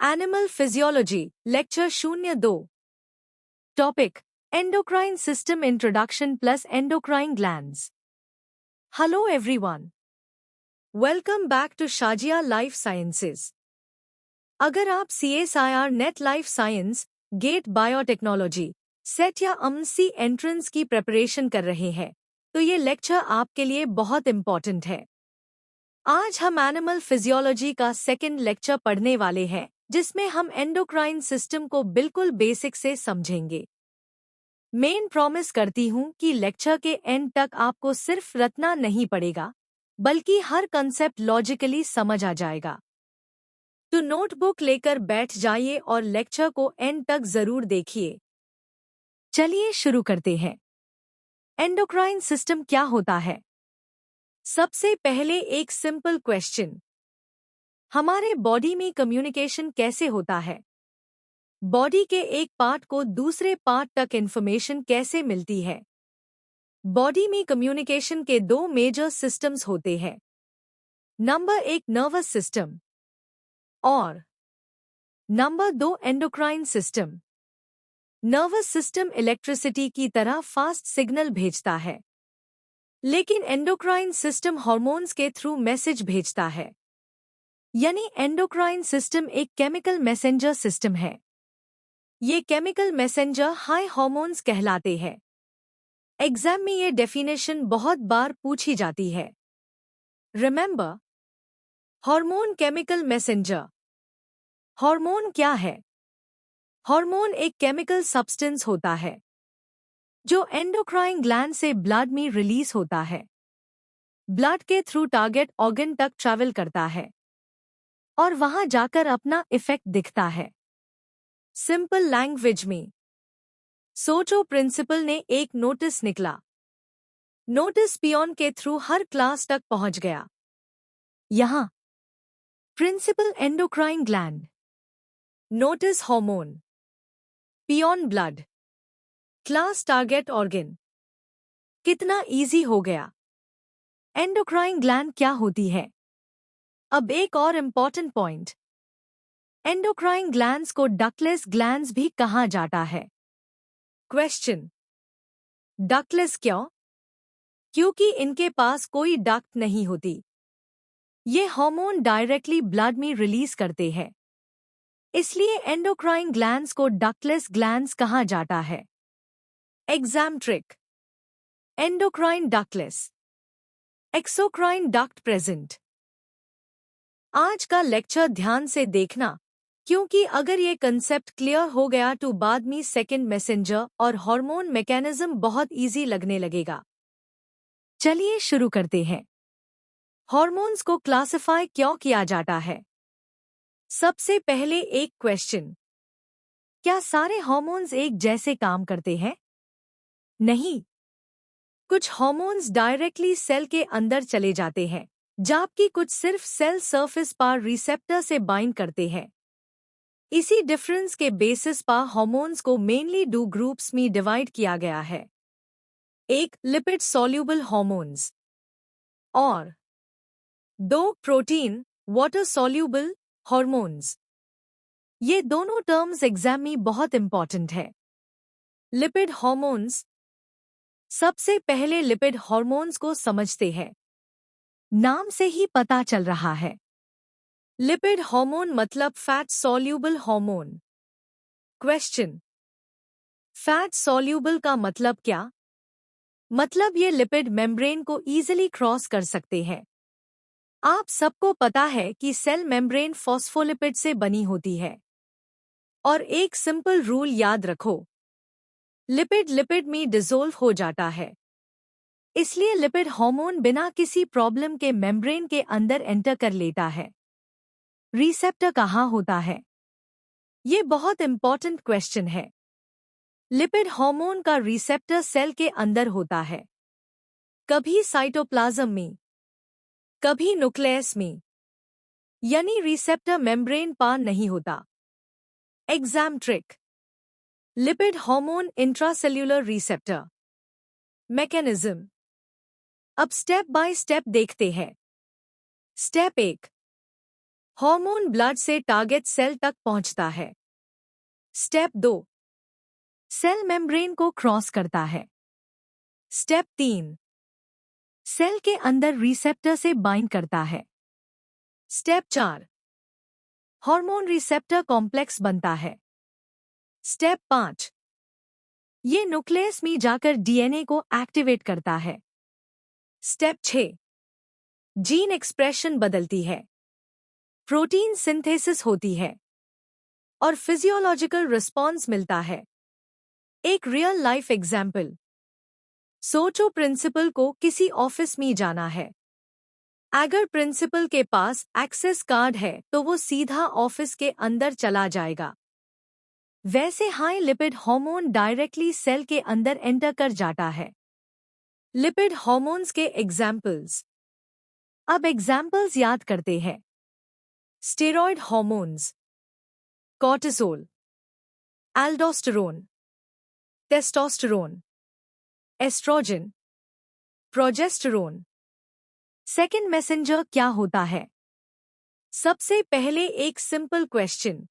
Animal physiology lecture 02। Topic endocrine system introduction plus endocrine glands. Hello everyone, welcome back to Shazia life sciences. अगर आप CSIR NET life science, GATE biotechnology, SET या अमसी entrance की preparation कर रहे हैं तो ये लेक्चर आपके लिए बहुत इंपॉर्टेंट है। आज हम एनिमल फिजियोलॉजी का सेकंड लेक्चर पढ़ने वाले हैं जिसमें हम एंडोक्राइन सिस्टम को बिल्कुल बेसिक से समझेंगे। मेन प्रॉमिस करती हूँ कि लेक्चर के एंड तक आपको सिर्फ रटना नहीं पड़ेगा बल्कि हर कंसेप्ट लॉजिकली समझ आ जाएगा। तो नोटबुक लेकर बैठ जाइए और लेक्चर को एंड तक जरूर देखिए। चलिए शुरू करते हैं। एंडोक्राइन सिस्टम क्या होता है? सबसे पहले एक सिंपल क्वेश्चन, हमारे बॉडी में कम्युनिकेशन कैसे होता है? बॉडी के एक पार्ट को दूसरे पार्ट तक इंफॉर्मेशन कैसे मिलती है? बॉडी में कम्युनिकेशन के दो मेजर सिस्टम्स होते हैं। नंबर 1 नर्वस सिस्टम और number 2 endocrine system. Nervous system electricity की तरह फास्ट सिग्नल भेजता है, लेकिन एंडोक्राइन सिस्टम हार्मोन्स के थ्रू मैसेज भेजता है। यानी एंडोक्राइन सिस्टम एक केमिकल मैसेंजर सिस्टम है। ये केमिकल मैसेंजर हाई हार्मोन्स कहलाते हैं। एग्जाम में ये डेफिनेशन बहुत बार पूछी जाती है। Remember, hormone chemical messenger. Hormone क्या है? हार्मोन एक केमिकल सब्सटेंस होता है जो एंडोक्राइन ग्लैंड से ब्लड में रिलीज होता है। ब्लड के थ्रू टारगेट ऑर्गन तक ट्रैवल करता है और वहां जाकर अपना इफेक्ट दिखता है। सिंपल लैंग्वेज में सोचो, प्रिंसिपल ने एक नोटिस निकला। नोटिस पियोन के थ्रू हर क्लास तक पहुंच गया। यहां principal endocrine gland, notice hormone, peon blood, class target organ. कितना इजी हो गया। एंडोक्राइन ग्लैंड क्या होती है? अब एक और इम्पॉर्टेंट पॉइंट, एंडोक्राइन ग्लैंड्स को डक्टलेस ग्लैंड्स भी कहा जाता है। क्वेश्चन, डक्टलेस क्यों? क्योंकि इनके पास कोई डक्ट नहीं होती। ये हार्मोन डायरेक्टली ब्लड में रिलीज करते हैं, इसलिए एंडोक्राइन ग्लैंड्स को डक्टलेस ग्लैंड्स कहा जाता है। Exam trick, endocrine ductless, exocrine duct present. आज का लेक्चर ध्यान से देखना, क्योंकि अगर ये कंसेप्ट क्लियर हो गया तो बाद में सेकंड मैसेंजर और हार्मोन मैकेनिज्म बहुत इजी लगने लगेगा। चलिए शुरू करते हैं। हार्मोन्स को क्लासिफाई क्यों किया जाता है? सबसे पहले एक क्वेश्चन, क्या सारे हार्मोन्स एक जैसे काम करते हैं? नहीं। कुछ हार्मोन्स डायरेक्टली सेल के अंदर चले जाते हैं, जबकि कुछ सिर्फ सेल सरफेस पर रिसेप्टर से बाइंड करते हैं। इसी डिफरेंस के बेसिस पर हार्मोन्स को मेनली दो ग्रुप्स में डिवाइड किया गया है। एक लिपिड सॉल्यूबल हार्मोन्स और दो प्रोटीन वाटर सॉल्यूबल हार्मोन्स। ये दोनों टर्म्स एग्जाम में बहुत इंपॉर्टेंट है। लिपिड हार्मोन्स, सबसे पहले लिपिड हार्मोन्स को समझते हैं। नाम से ही पता चल रहा है, लिपिड हार्मोन मतलब fat soluble hormone. Question, fat soluble का मतलब क्या? मतलब ये लिपिड मेम्ब्रेन को इजीली क्रॉस कर सकते हैं। आप सबको पता है कि सेल मेम्ब्रेन फॉस्फोलिपिड से बनी होती है। और एक सिंपल रूल याद रखो, लिपिड लिपिड में डिसोल्व हो जाता है। इसलिए लिपिड हार्मोन बिना किसी प्रॉब्लम के मेम्ब्रेन के अंदर एंटर कर लेता है। रिसेप्टर कहाँ होता है? ये बहुत इंपॉर्टेंट क्वेश्चन है। लिपिड हार्मोन का रिसेप्टर सेल के अंदर होता है, कभी साइटोप्लाज्म में, कभी न्यूक्लियस में। यानी रिसेप्टर मेम्ब्रेन पार नहीं होता। Exam trick, lipid hormone intracellular receptor mechanism. अब स्टेप बाय स्टेप देखते हैं। स्टेप 1, हार्मोन ब्लड से टारगेट सेल तक पहुंचता है। स्टेप 2, सेल मेम्ब्रेन को क्रॉस करता है। स्टेप 3, सेल के अंदर रिसेप्टर से बाइंड करता है। स्टेप 4, हार्मोन रिसेप्टर कॉम्प्लेक्स बनता है। स्टेप 5, ये न्यूक्लियस में जाकर डीएनए को एक्टिवेट करता है। स्टेप 6, जीन एक्सप्रेशन बदलती है, प्रोटीन सिंथेसिस होती है और फिजियोलॉजिकल रिस्पॉन्स मिलता है। एक रियल लाइफ एग्जाम्पल, सोचो प्रिंसिपल को किसी ऑफिस में जाना है। अगर प्रिंसिपल के पास एक्सेस कार्ड है तो वो सीधा ऑफिस के अंदर चला जाएगा। वैसे हाई लिपिड हार्मोन डायरेक्टली सेल के अंदर एंटर कर जाता है। लिपिड हार्मोन्स के एग्जाम्पल्स। अब एग्जाम्पल्स याद करते हैं। Steroid hormones, cortisol, aldosterone, testosterone, estrogen, progesterone. Second messenger क्या होता है? सबसे पहले एक सिंपल क्वेश्चन,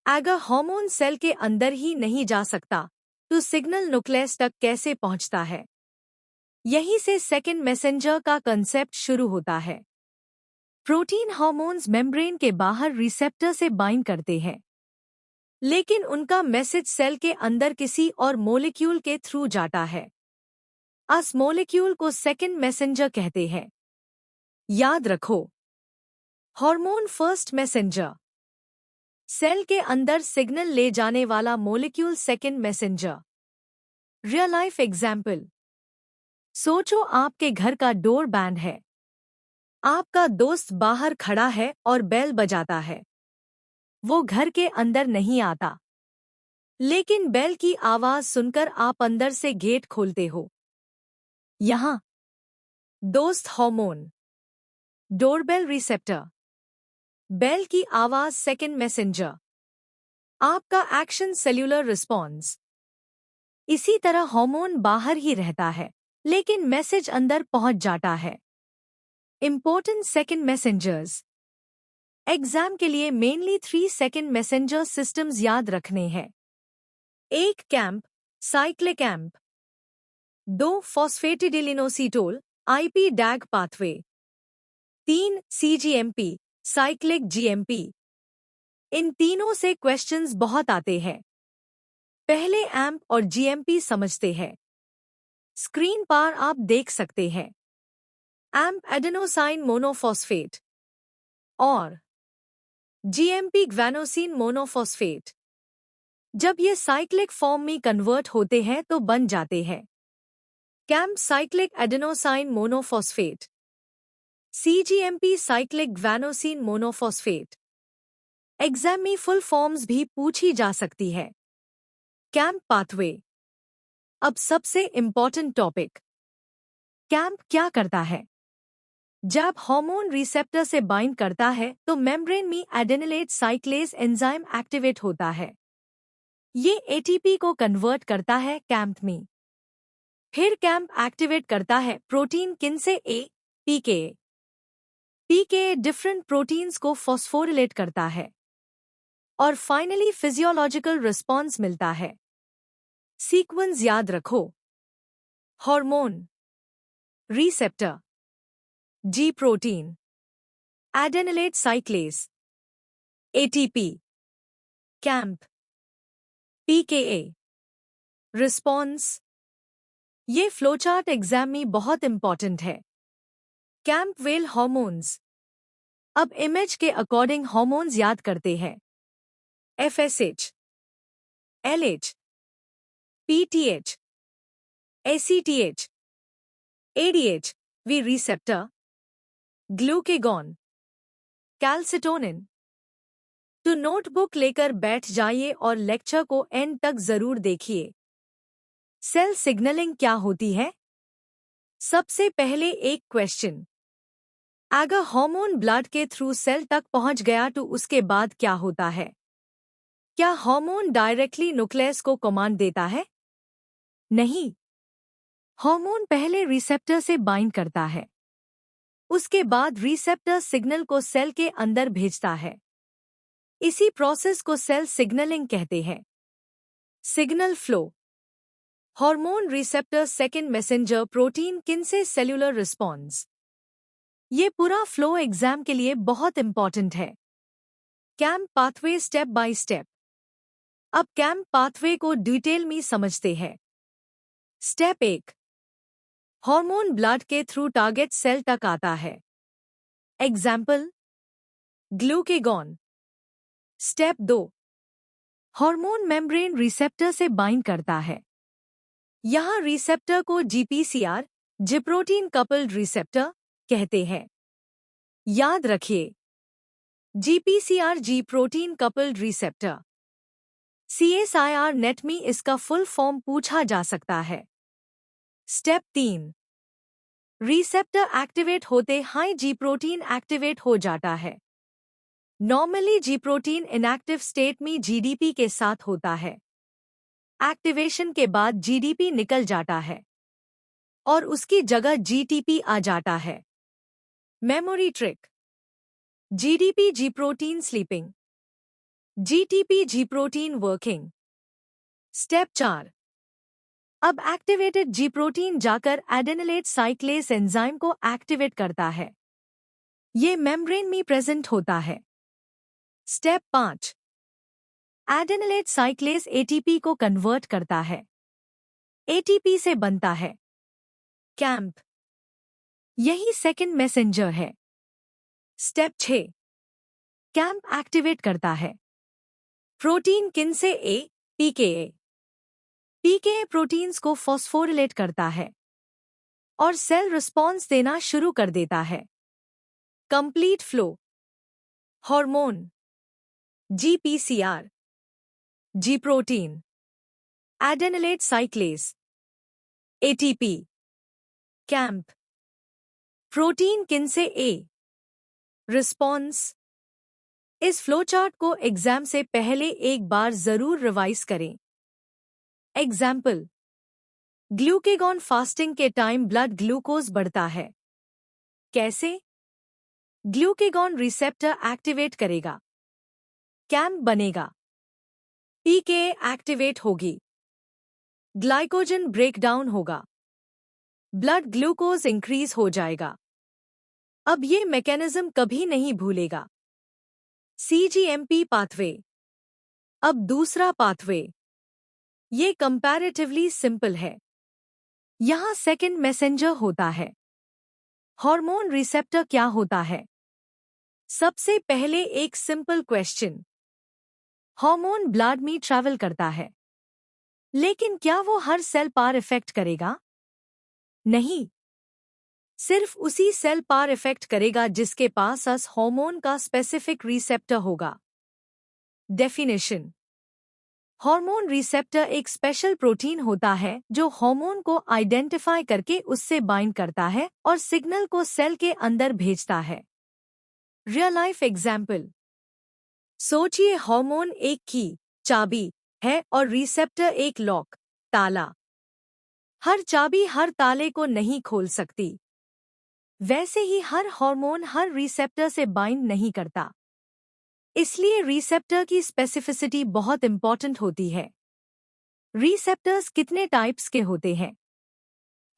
अगर हार्मोन सेल के अंदर ही नहीं जा सकता तो सिग्नल न्यूक्लियस तक कैसे पहुंचता है? यहीं से सेकेंड मैसेंजर का कंसेप्ट शुरू होता है। प्रोटीन हार्मोन्स मेम्ब्रेन के बाहर रिसेप्टर से बाइंड करते हैं, लेकिन उनका मैसेज सेल के अंदर किसी और मॉलिक्यूल के थ्रू जाता है। इस मॉलिक्यूल को सेकेंड मैसेंजर कहते हैं। याद रखो, हार्मोन फर्स्ट मैसेंजर, सेल के अंदर सिग्नल ले जाने वाला molecule second messenger. Real life example, सोचो आपके घर का डोर बैंड है। आपका दोस्त बाहर खड़ा है और बेल बजाता है। वो घर के अंदर नहीं आता, लेकिन बेल की आवाज सुनकर आप अंदर से गेट खोलते हो। यहाँ दोस्त हार्मोन, डोरबेल रिसेप्टर, बेल की आवाज सेकेंड मैसेंजर, आपका एक्शन सेल्यूलर रिस्पॉन्स। इसी तरह हार्मोन बाहर ही रहता है, लेकिन मैसेज अंदर पहुंच जाता है। Important second messengers. एग्जाम के लिए मेनली 3 सेकेंड मैसेंजर सिस्टम्स याद रखने हैं। 1 cAMP, cyclic cAMP. 2 phosphatidylinositol, IP DAG pathway. 3 cGMP, cyclic GMP. इन तीनों से क्वेश्चंस बहुत आते हैं। पहले एम्प और जीएमपी समझते हैं। स्क्रीन पर आप देख सकते हैं एम्प एडेनोसाइन मोनोफॉस्फेट और जीएमपी ग्वानोसिन मोनोफॉस्फेट। जब ये साइक्लिक फॉर्म में कन्वर्ट होते हैं तो बन जाते हैं camp cyclic adenosine monophosphate, cGMP cyclic guanosine monophosphate. Exam में फुल फॉर्म्स भी पूछी जा सकती है। Camp pathway. अब सबसे इंपॉर्टेंट टॉपिक, कैंप क्या करता है? जब हार्मोन रिसेप्टर से बाइंड करता है तो मेम्ब्रेन में एडेनिलेट साइक्लेज एंजाइम एक्टिवेट होता है। ये एटीपी को कन्वर्ट करता है कैंप में। फिर कैंप एक्टिवेट करता है प्रोटीन किनसे? पीके। पीके डिफरेंट प्रोटीन्स को फॉस्फोरिलेट करता है और फाइनली फिजियोलॉजिकल रिस्पॉन्स मिलता है। सीक्वेंस याद रखो, hormone, receptor, G protein, adenylate cyclase, ATP, cAMP, PKA, response. ये फ्लोचार्ट एग्जाम में बहुत इंपॉर्टेंट है। कैंप वेल हार्मोन्स। अब इमेज के अकॉर्डिंग हार्मोन्स याद करते हैं। FSH, LH, PTH, ACTH, ADH, V receptor, glucagon, calcitonin. तो नोटबुक लेकर बैठ जाइए और लेक्चर को एंड तक जरूर देखिए। सेल सिग्नलिंग क्या होती है? सबसे पहले एक क्वेश्चन, अगर हार्मोन ब्लड के थ्रू सेल तक पहुंच गया तो उसके बाद क्या होता है? क्या हार्मोन डायरेक्टली न्यूक्लियस को कमांड देता है? नहीं, हार्मोन पहले रिसेप्टर से बाइंड करता है। उसके बाद रिसेप्टर सिग्नल को सेल के अंदर भेजता है। इसी प्रोसेस को सेल सिग्नलिंग कहते हैं। Signal flow. Hormone receptor second messenger protein किनसे सेल्यूलर रिस्पॉन्स। ये पूरा फ्लो एग्जाम के लिए बहुत इंपॉर्टेंट है। Camp pathway step by step. अब कैम्प पाथवे को डिटेल में समझते हैं। स्टेप 1। हार्मोन ब्लड के थ्रू टारगेट सेल तक आता है। Example glucagon. Step 2। Hormone membrane receptor से बाइंड करता है। यहाँ रिसेप्टर को जीपीसीआर जिप्रोटीन कपल्ड रिसेप्टर कहते हैं। याद रखिए, GPCR G protein coupled receptor. CSIR net में इसका फुल फॉर्म पूछा जा सकता है। स्टेप 3। रिसेप्टर एक्टिवेट होते हाई जी प्रोटीन एक्टिवेट हो जाता है। नॉर्मली जी प्रोटीन इनएक्टिव स्टेट में जीडीपी के साथ होता है। एक्टिवेशन के बाद जीडीपी निकल जाता है और उसकी जगह जीटीपी आ जाता है। Memory trick. जीडीपी जी प्रोटीन स्लीपिंग, जीटीपी जी प्रोटीन वर्किंग। स्टेप 4। अब एक्टिवेटेड जी प्रोटीन जाकर एडेनिलेट साइक्लेस एंजाइम को एक्टिवेट करता है। ये मेम्ब्रेन में प्रेजेंट होता है। स्टेप 5। एडेनिलेट साइक्लेस एटीपी को कन्वर्ट करता है। एटीपी से बनता है कैम्प। यही सेकेंड मैसेंजर है। स्टेप 6। कैम्प एक्टिवेट करता है प्रोटीन किनसे ए पीकेए। पीकेए प्रोटीन्स को फॉस्फोरिलेट करता है और सेल रिस्पॉन्स देना शुरू कर देता है। Complete flow. Hormone, GPCR, G protein, adenylate cyclase, ATP, cAMP, protein kinase A, response. इस फ्लोचार्ट को एग्जाम से पहले एक बार जरूर रिवाइज करें। एग्जाम्पल ग्लूकेगॉन फास्टिंग के टाइम ब्लड ग्लूकोज बढ़ता है। कैसे? ग्लूकेगॉन रिसेप्टर एक्टिवेट करेगा, कैम्प बनेगा, पीकेए एक्टिवेट होगी, ग्लाइकोजन ब्रेकडाउन होगा, ब्लड ग्लूकोज इंक्रीज हो जाएगा। अब ये मैकेनिज्म कभी नहीं भूलेगा। CGMP pathway. अब दूसरा पाथवे। ये कंपैरेटिवली सिंपल है। यहाँ सेकेंड मैसेंजर होता है। हार्मोन रिसेप्टर क्या होता है? सबसे पहले एक सिंपल क्वेश्चन। हार्मोन ब्लड में ट्रैवल करता है, लेकिन क्या वो हर सेल पर इफेक्ट करेगा? नहीं, सिर्फ उसी सेल पर इफेक्ट करेगा जिसके पास उस हार्मोन का स्पेसिफिक रिसेप्टर होगा। डेफिनेशन। हार्मोन रिसेप्टर एक स्पेशल प्रोटीन होता है जो हार्मोन को आइडेंटिफाई करके उससे बाइंड करता है और सिग्नल को सेल के अंदर भेजता है। Real life example. सोचिए हार्मोन एक की चाबी है और रिसेप्टर एक लॉक ताला। हर चाबी हर ताले को नहीं खोल सकती। वैसे ही हर हार्मोन हर रिसेप्टर से बाइंड नहीं करता। इसलिए रिसेप्टर की स्पेसिफिसिटी बहुत इंपॉर्टेंट होती है। रिसेप्टर्स कितने टाइप्स के होते हैं?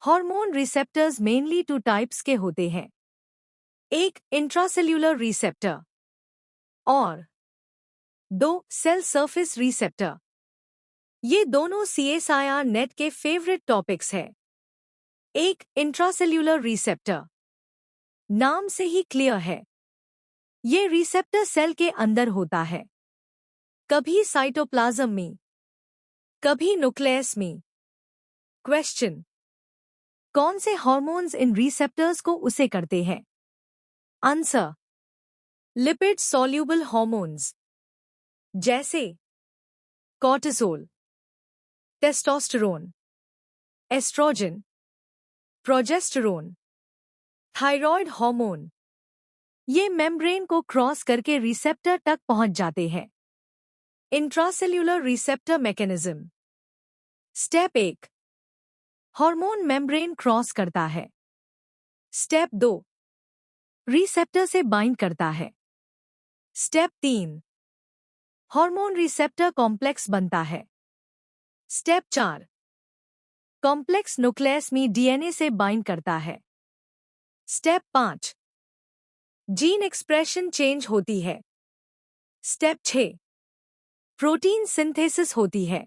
हार्मोन रिसेप्टर्स मेनली 2 टाइप्स के होते हैं। एक इंट्रासेल्यूलर रिसेप्टर और 2 सेल सरफेस रिसेप्टर। ये दोनों CSIR नेट के फेवरेट टॉपिक्स हैं। एक इंट्रासेल्यूलर रिसेप्टर, नाम से ही क्लियर है, ये रिसेप्टर सेल के अंदर होता है, कभी साइटोप्लाज्म में, कभी न्यूक्लियस में। क्वेश्चन। कौन से हार्मोन्स इन रिसेप्टर्स को उसे करते हैं? आंसर। लिपिड सॉल्यूबल हार्मोन्स जैसे cortisol, testosterone, estrogen, progesterone, thyroid hormone. ये मेम्ब्रेन को क्रॉस करके रिसेप्टर तक पहुंच जाते हैं। Intracellular receptor mechanism. Step 1। Hormone membrane cross करता है। स्टेप 2। रिसेप्टर से बाइंड करता है। स्टेप 3, हार्मोन रिसेप्टर कॉम्प्लेक्स बनता है। स्टेप 4, कॉम्प्लेक्स न्यूक्लियस में डीएनए से बाइंड करता है। स्टेप 5, जीन एक्सप्रेशन चेंज होती है। स्टेप 6, प्रोटीन सिंथेसिस होती है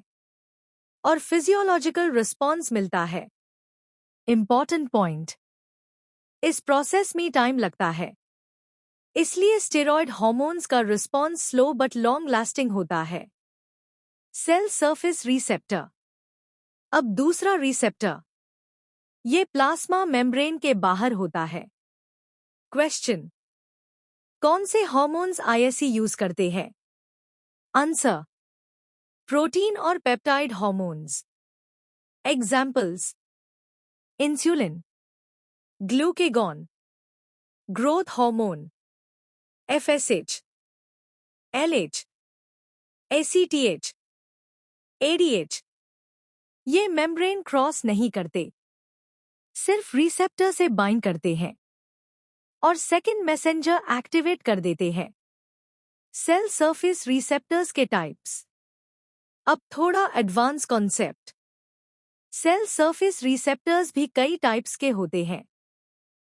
और फिजियोलॉजिकल रिस्पॉन्स मिलता है। इंपॉर्टेंट पॉइंट, इस प्रोसेस में टाइम लगता है, इसलिए स्टेरॉयड हार्मोन्स का response slow but long lasting होता है। Cell surface receptor. अब दूसरा रिसेप्टर, ये प्लाज्मा मेम्ब्रेन के बाहर होता है। क्वेश्चन, कौन से हार्मोन्स आईएससी यूज करते हैं? आंसर, प्रोटीन और peptide hormones. Examples, insulin, glucagon, growth hormone, FSH, LH, ACTH, ADH. ये मेम्ब्रेन क्रॉस नहीं करते, सिर्फ रिसेप्टर से बाइंड करते हैं और सेकेंड मैसेंजर एक्टिवेट कर देते हैं। सेल सरफेस रिसेप्टर्स के टाइप्स। अब थोड़ा advance concept. Cell surface receptors भी कई टाइप्स के होते हैं।